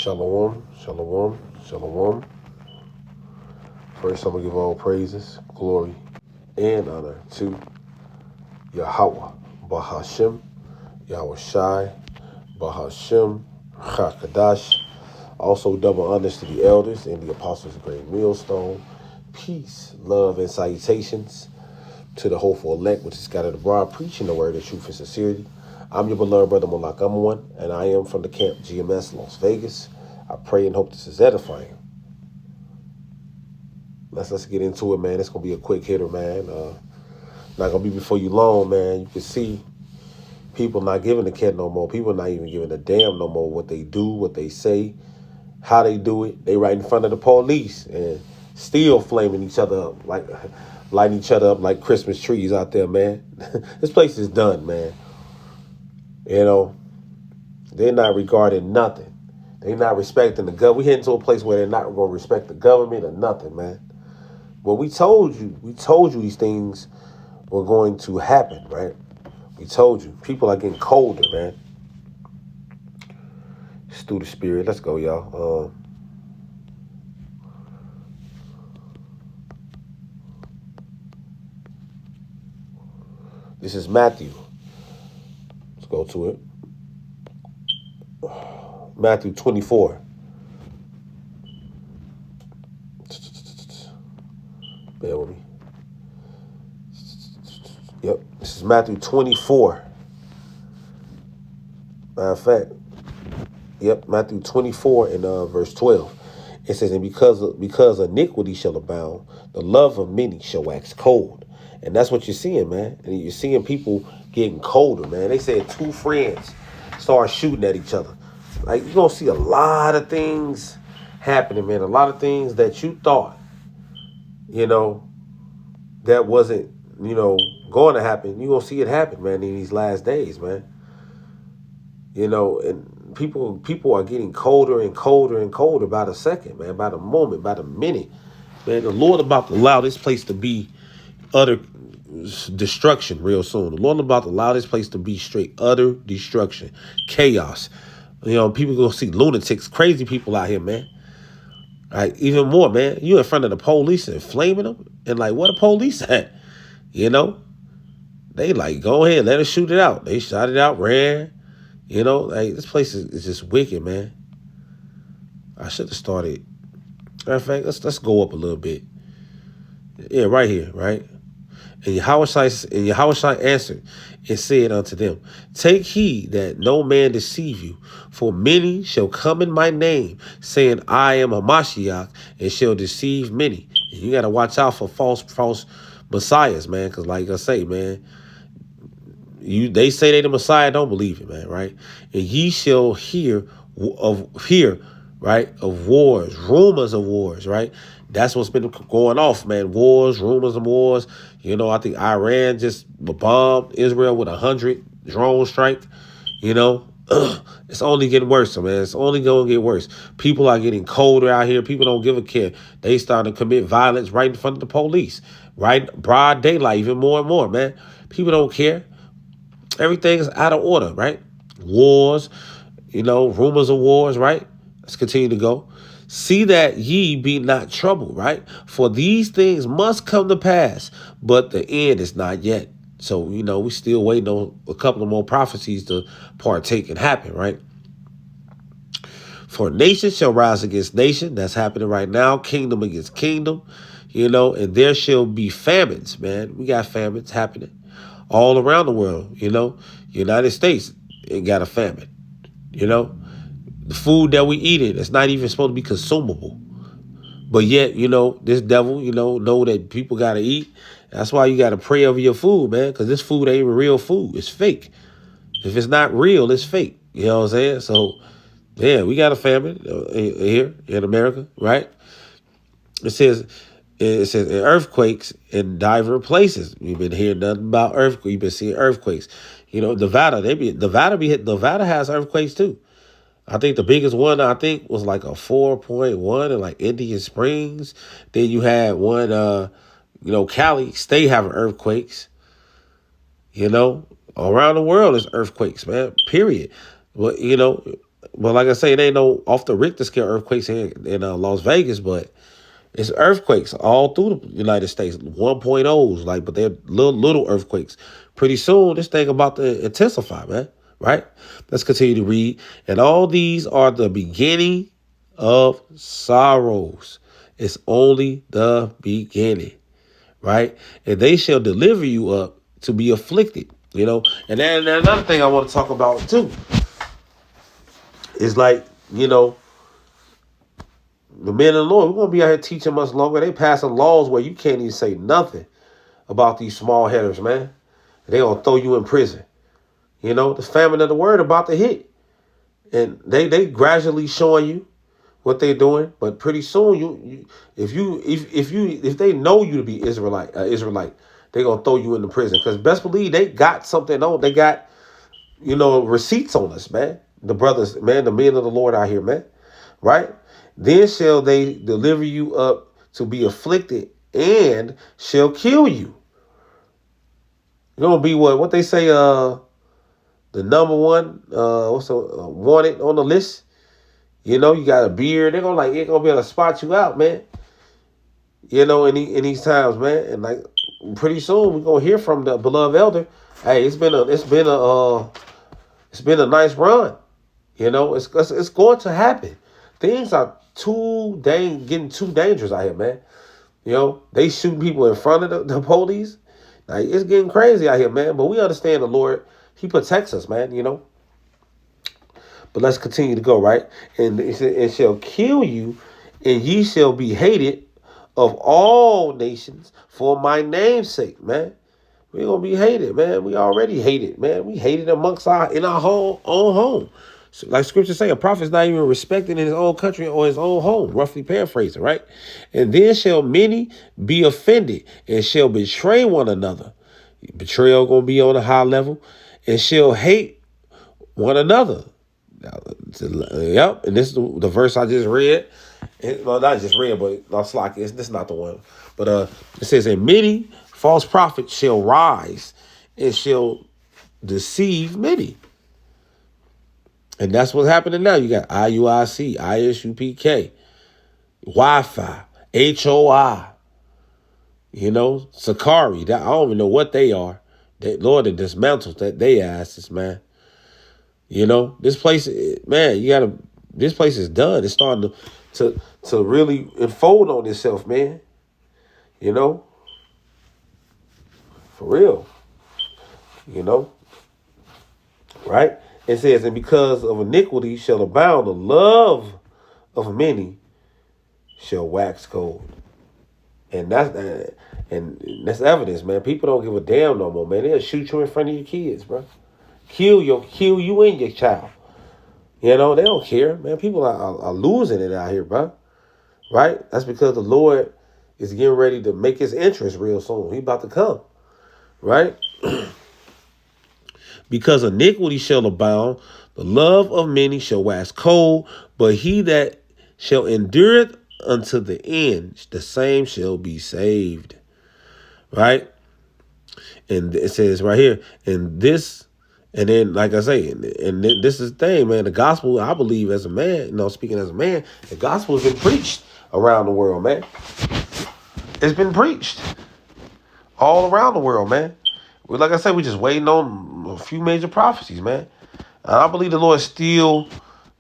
Shalom, shalom, shalom. First, I'm going to give all praises, glory, and honor to Yahweh, Bahashem, Yahweh Shai, Bahashem, Chakadash. Also, double honors to the elders and the apostles of Great Millstone. Peace, love, and salutations to the hopeful elect, which is scattered abroad, preaching the word of truth and sincerity. I'm your beloved brother Malak Amawan, and I am from the camp GMS Las Vegas. I pray and hope this is edifying. Let's get into it, man. It's gonna be a quick hitter, man. Not gonna be before you long, man. You can see people not giving a cat no more. People not even giving a damn no more what they do, what they say, how they do it. They right in front of the police and still flaming each other up, like lighting each other up like Christmas trees out there, man. This place is done, man. You know, they're not regarding nothing. They're not respecting the government. We heading to a place where they're not going to respect the government or nothing, man. Well, we told you these things were going to happen, right? We told you. People are getting colder, man. It's through the spirit. Let's go, y'all. This is Matthew. Let's go to it. Matthew 24. Bear with me. Yep, this is Matthew 24. Matter of fact, yep, Matthew 24 and verse 12. It says, and because iniquity shall abound, the love of many shall wax cold. And that's what you're seeing, man. And you're seeing people getting colder, man. They said two friends start shooting at each other. Like, you're going to see a lot of things happening, man. A lot of things that you thought, that wasn't, going to happen. You're going to see it happen, man, in these last days, man. And people are getting colder and colder and colder by the second, man, by the moment, by the minute. Man, the Lord about to allow this place to be utter destruction real soon. The Lord about to allow this place to be straight utter destruction, chaos. People gonna see lunatics, crazy people out here, man. Like, even more, man. You in front of the police and flaming them, and like, where the police at? They like, go ahead, let us shoot it out. They shot it out, ran. Like, this place is just wicked, man. I should have started. Matter of fact, let's go up a little bit. Yeah, right here, right. And Yahushua answered and said unto them, take heed that no man deceive you, for many shall come in my name, saying, I am a Mashiach, and shall deceive many. And you got to watch out for false messiahs, man, because like I say, man, they say they the Messiah, don't believe it, man, right? And ye shall hear, right, of wars, rumors of wars, right? That's what's been going off, man. Wars, rumors of wars. I think Iran just bombed Israel with 100 drone strike. It's only getting worse, man. It's only going to get worse. People are getting colder out here. People don't give a care. They starting to commit violence right in front of the police, right? Broad daylight, even more and more, man. People don't care. Everything is out of order, right? Wars, rumors of wars, right? Let's continue to go. See that ye be not troubled, right? For these things must come to pass, but the end is not yet. So, we still waiting on a couple of more prophecies to partake and happen, right? For nation shall rise against nation. That's happening right now. Kingdom against kingdom, and there shall be famines, man. We got famines happening all around the world, United States, it got a famine, The food that we eat it's not even supposed to be consumable. But yet, this devil, know that people got to eat. That's why you got to pray over your food, man, because this food ain't real food. It's fake. If it's not real, it's fake. You know what I'm saying? So, yeah, we got a famine here in America, right? It says in earthquakes in diverse places. We've been hearing nothing about earthquakes. We've been seeing earthquakes. Nevada has earthquakes too. I think the biggest one was like a 4.1 in like Indian Springs. Then you had one, Cali State having earthquakes. Around the world is earthquakes, man. Period. But But like I say, it ain't no off the Richter scale earthquakes in Las Vegas, but it's earthquakes all through the United States, 1.0s, like, but they're little earthquakes. Pretty soon, this thing about to intensify, man. Right? Let's continue to read. And all these are the beginning of sorrows. It's only the beginning, right? And they shall deliver you up to be afflicted, you know. And then another thing I want to talk about too is like, you know, the men of the Lord, we're gonna be out here teaching much longer. They passing laws where you can't even say nothing about these small headers, man. They gonna throw you in prison. You know, the famine of the word about to hit. And they gradually showing you what they're doing, but pretty soon if they know you to be Israelite, they gonna throw you into prison. Because best believe they got something on. They got, you know, receipts on us, man. The brothers, man, the men of the Lord out here, man. Right? Then shall they deliver you up to be afflicted and shall kill you. You're gonna be what they say, the number one, what's the wanted on the list. You know, you got a beard. They're gonna ain't gonna be able to spot you out, man. You know, in these times, man. And like pretty soon we're gonna hear from the beloved elder. Hey, it's been a nice run. You know, it's going to happen. Things are getting too dangerous out here, man. You know, they shooting people in front of the police. Like, it's getting crazy out here, man. But we understand the Lord, He protects us, man, you know. But let's continue to go, right? And it shall kill you, and ye shall be hated of all nations for my name's sake, man. We're gonna be hated, man. We already hated, man. We hated in our own home. So, like scripture say, a prophet's not even respected in his own country or his own home, roughly paraphrasing, right? And then shall many be offended and shall betray one another. Betrayal gonna be on a high level, and shall hate one another. Yep, and this is the verse I just read. Well, not just read, but this is not the one. But it says, and many false prophets shall rise and shall deceive many. And that's what's happening now. You got IUIC, ISUPK, Wi-Fi, HOI, you know, Sakari. I don't even know what they are. Lord, they dismantled that they asses, man. You know, this place, man, this place is done. It's starting to really unfold on itself, man. You know, for real. You know, right? It says, and because of iniquity shall abound, the love of many shall wax cold. And that's evidence, man. People don't give a damn no more, man. They'll shoot you in front of your kids, bro. Kill you and your child. You know, they don't care, man. People are losing it out here, bro. Right? That's because the Lord is getting ready to make his entrance real soon. He about to come. Right? Because iniquity shall abound, the love of many shall wax cold, but he that shall endure it unto the end, the same shall be saved. Right? And it says right here, and then, like I say, and this is the thing, man. The gospel, I believe, as a man, speaking as a man, the gospel has been preached around the world, man. It's been preached all around the world, man. Like I said, we're just waiting on a few major prophecies, man. And I believe the Lord is still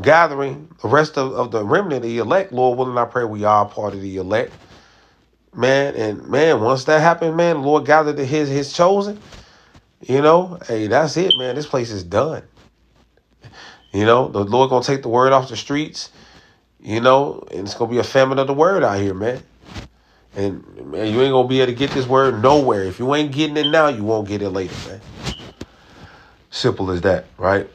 gathering the rest of the remnant of the elect. Lord willing, I pray we are part of the elect, man. And man, once that happens, man, the Lord gathered his chosen. You know, hey, that's it, man. This place is done. You know, the Lord gonna take the word off the streets. You know, and it's gonna be a famine of the word out here, man. And man, you ain't gonna be able to get this word nowhere. If you ain't getting it now, you won't get it later, man. Simple as that, right?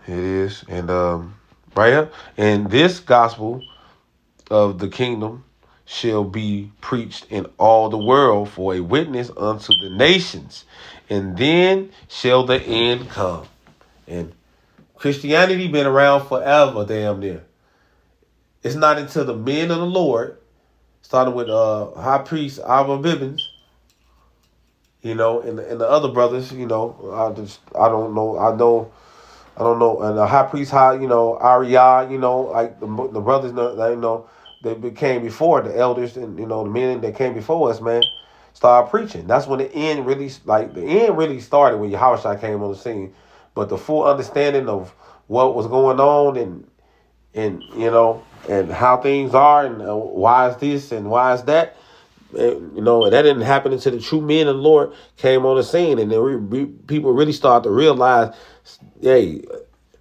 It is. And right here, and this gospel of the kingdom shall be preached in all the world for a witness unto the nations, and then shall the end come. And Christianity been around forever, damn near. It's not until the men of the Lord, starting with High Priest Abba Bibbins, you know, and the other brothers, you know, I don't know. I know I don't know, and the high priest, how Ariah, like the brothers, they became before the elders, and the men that came before us, man, started preaching. That's when the end really started when Yahushua came on the scene. But the full understanding of what was going on, and how things are, and why is this and why is that, and that didn't happen until the true men of the Lord came on the scene, and then people really started to realize, hey,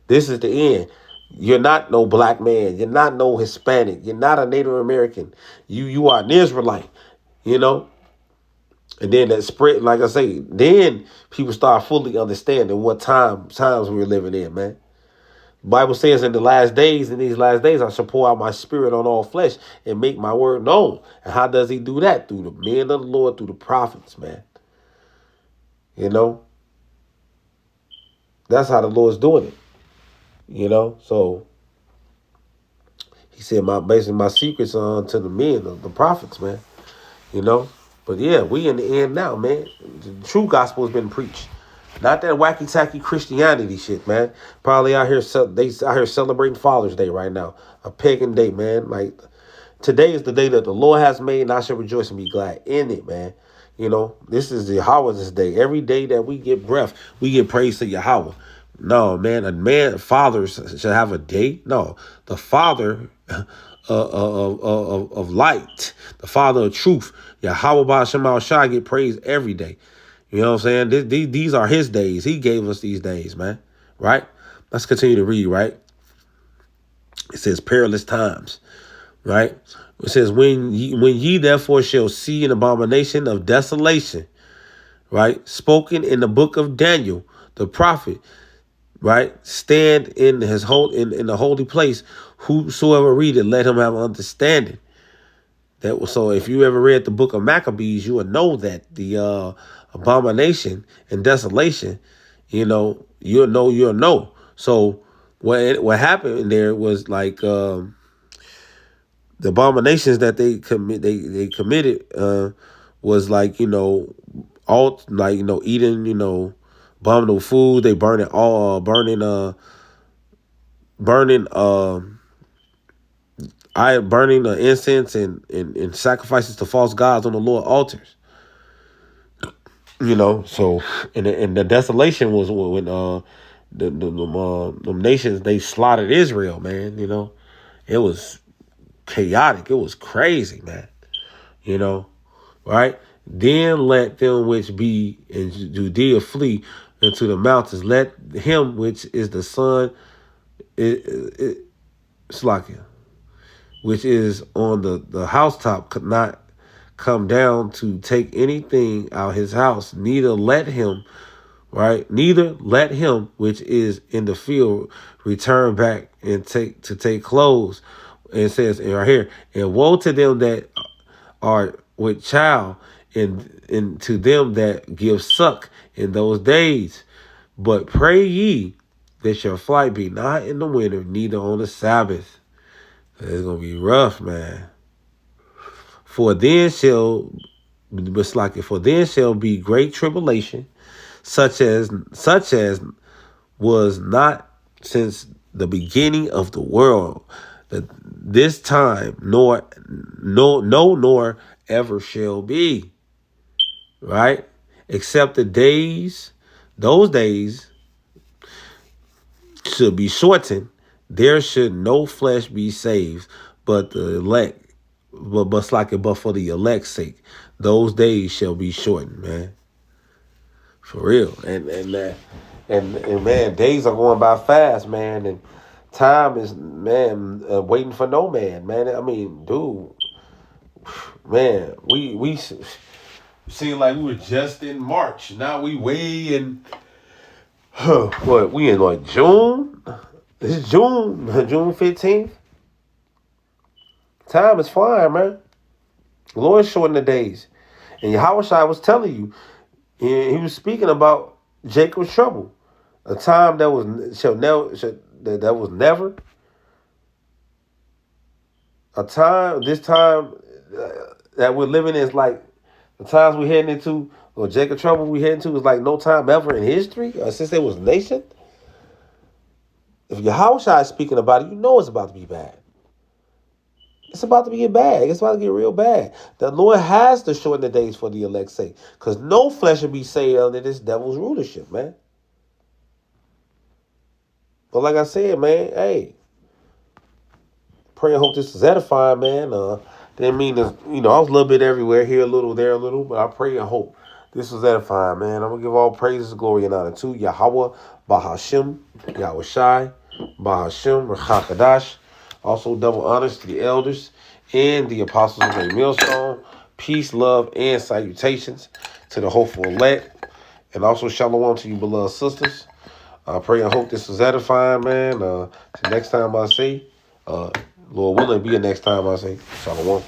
this is the end. You're not no black man. You're not no Hispanic. You're not a Native American. You are an Israelite. You know. And then that spread, like I say, then people start fully understanding what times we were living in, man. The Bible says in these last days, I shall pour out my spirit on all flesh and make my word known. And how does he do that? Through the men of the Lord, through the prophets, man. You know, that's how the Lord's doing it. So he said, basically my secrets are unto the men, the prophets, man. You know, but yeah, we in the end now, man. The true gospel has been preached. Not that wacky tacky Christianity shit, man. Probably out here they out here celebrating Father's Day right now, a pagan day, man. Like today is the day that the Lord has made, and I shall rejoice and be glad in it, man. This is Yahweh's day. Every day that we get breath, we get praise to Yahweh. No, man, fathers should have a day. No, the Father of light, the Father of truth, Yahweh Ba'Shem Shai, get praised every day. You know what I'm saying? These are his days. He gave us these days, man. Right? Let's continue to read, right? It says perilous times, right? It says, when ye therefore shall see an abomination of desolation, right? Spoken in the book of Daniel, the prophet, right? Stand in in the holy place. Whosoever read it, let him have understanding. So if you ever read the book of Maccabees, you would know that the abomination and desolation, you'll know. So what happened in there was like the abominations that they committed was like all like eating abominable food. They burning burning the incense and sacrifices to false gods on the Lord altars. So and the desolation was when the nations, they slaughtered Israel, man. It was chaotic. It was crazy, man. Right? Then let them which be in Judea flee into the mountains. Let him which is the son, Slakia, which is on the housetop, could not come down to take anything out his house. Neither let him which is in the field return back and take clothes. And it says right here, and woe to them that are with child, and to them that give suck in those days. But pray ye that your flight be not in the winter, neither on the Sabbath. It's gonna be rough, man. For then shall be great tribulation, such as was not since the beginning of the world, that this time nor ever shall be. Right? Except those days should be shortened. There should no flesh be saved, but the elect, but for the elect's sake, those days shall be shortened, man. For real. And man, days are going by fast, man, and time is, man, waiting for no man, man. I mean, dude, man, we seem like we were just in March. Now we way in, what, we in like June? This is June 15th. Time is flying, man. The Lord shortened the days. And Yahushua was telling you, he was speaking about Jacob's trouble. A time that was that was never. This time that we're living in is like the times we're heading into, or Jacob trouble we heading to, is like no time ever in history, since there was nation. If Yahushua is speaking about it, you know it's about to be bad. It's about to get bad. It's about to get real bad. The Lord has to shorten the days for the elect's sake. Because no flesh will be saved under this devil's rulership, man. But like I said, man, hey, pray and hope this is edifying, man. Didn't mean to, I was a little bit everywhere, here a little, there a little, but I pray and hope this was edifying, man. I'm going to give all praises, glory, and honor to Yahweh, Bahashim, Yahweh Shai, Bahashim, Rachakadash. Also, double honors to the elders and the apostles of the millstone. Peace, love, and salutations to the hopeful elect. And also, shalom to you, beloved sisters. I pray and hope this was edifying, man. Till next time I say, Lord willing, be the next time I say, shalom.